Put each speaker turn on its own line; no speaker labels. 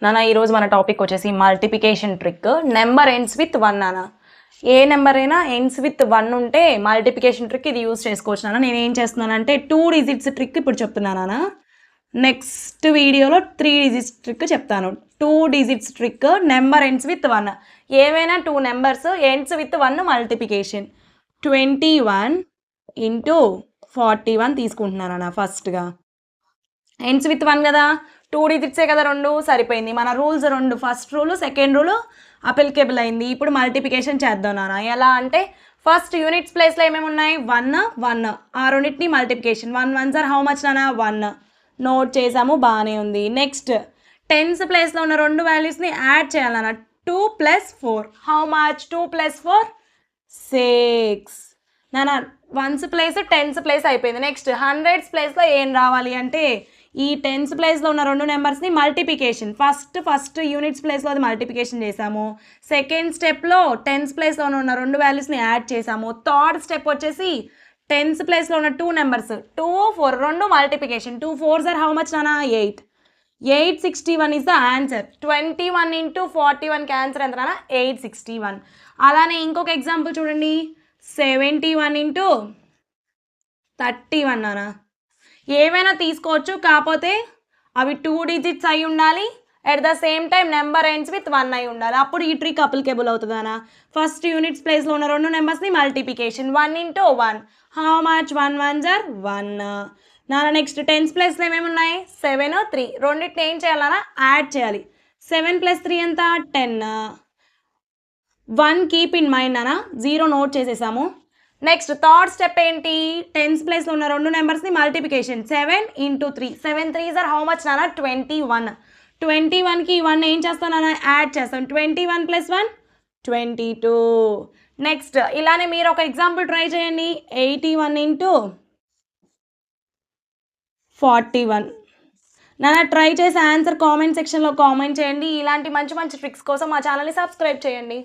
నాన్న ఈరోజు మన టాపిక్ వచ్చేసి multiplication trick. Number ends with 1 నాన్న. ఏ నెంబర్ అయినా ఎండ్స్ విత్ 1 ఉంటే మల్టిప్లికేషన్ ట్రిక్ ఇది యూజ్ చేసుకోవచ్చు నాన్న. నేను ఏం చేస్తున్నానంటే 2 డిజిట్స్ ట్రిక్ ఇప్పుడు చెప్తున్నాను నాన్న. నెక్స్ట్ వీడియోలో 3 డిజిట్స్ ట్రిక్ చెప్తాను. 2 digits trick number ends with 1. ఏవైనా 2 numbers ends with 1 multiplication. 21 into 41 తీసుకుంటున్నాను అన్న. ఫస్ట్గా ఎండ్స్ విత్ 1 కదా, 2 డిజిట్సే కదా, 2 సరిపోయింది. మన rules 2, first rule second rule applicable అయింది. ఇప్పుడు మల్టిప్లికేషన్ చేద్దాం నాన్న. ఎలా అంటే ఫస్ట్ యూనిట్స్ ప్లేస్లో ఏమేమి ఉన్నాయి, 1 1, ఆ రెండింటిని multiplication. 1 1s are how much నాన్న, 1. నోట్ చేసాము, బాగానే ఉంది. నెక్స్ట్ టెన్స్ ప్లేస్లో ఉన్న రెండు వాల్యూస్ని యాడ్ చేయాలన్న. 2 + 4 హౌ మచ్, 2 + 4 6 నాన్న. వన్స్ ప్లేస్ టెన్స్ ప్లేస్ అయిపోయింది. నెక్స్ట్ హండ్రెడ్స్ ప్లేస్లో ఏం రావాలి అంటే ఈ టెన్స్ ప్లేస్లో ఉన్న రెండు నెంబర్స్ని మల్టిప్లికేషన్. ఫస్ట్ యూనిట్స్ ప్లేస్లో అది మల్టిప్లికేషన్ చేసాము. సెకండ్ స్టెప్లో టెన్స్ ప్లేస్లో ఉన్న రెండు వాల్యూస్ని యాడ్ చేసాము. థర్డ్ స్టెప్ వచ్చేసి టెన్స్ ప్లేస్లో ఉన్న 2 నెంబర్స్ 2 4 రెండు multiplication. 2 4s are how much నాన్న, 8. 861 ఈజ్ ద ఆన్సర్. 21 ఇంటూ 41కి ఆన్సర్ ఎంత నాన్న, 861. అలానే ఇంకొక ఎగ్జాంపుల్ చూడండి, 71 ఇంటూ 31 నాన్న. ఏమైనా తీసుకోవచ్చు, కాకపోతే అవి 2 డిజిట్స్ అయి ఉండాలి. At the same time number ends with 1 అయి ఉండాలి. అప్పుడు ఈ ట్రిక్ అప్లికేబుల్ అవుతుంది అన్న. ఫస్ట్ యూనిట్స్ ప్లేస్లో ఉన్న రెండు నెంబర్స్ని multiplication. 1 into 1 how much, 1 1s are 1 నాన్న. నెక్స్ట్ టెన్స్ ప్లేస్లో ఏమేమి ఉన్నాయి, 7 3. రెండింటిని ఏం చేయాలన్నా, యాడ్ చేయాలి. 7 + 3 ఎంత, 10. 1 కీప్ ఇన్ మైండ్ అన్న, 0 నోట్ చేసేసాము. నెక్స్ట్ థర్డ్ స్టెప్ ఏంటి, టెన్స్ ప్లేస్లో ఉన్న రెండు నెంబర్స్ని multiplication. 7 into 3 7 3s are how much నాన్న, 21. 21కి 1 ఏం చేస్తాను నాన్న, యాడ్ చేస్తాం. 21 + 1 22. నెక్స్ట్ ఇలానే మీరు ఒక ఎగ్జాంపుల్ ట్రై చేయండి, 81 ఇంటూ 41 నాన్న. ట్రై చేసి ఆన్సర్ కామెంట్ సెక్షన్లో కామెంట్ చేయండి. ఇలాంటి మంచి మంచి ట్రిక్స్ కోసం మా ఛానల్ని సబ్స్క్రైబ్ చేయండి.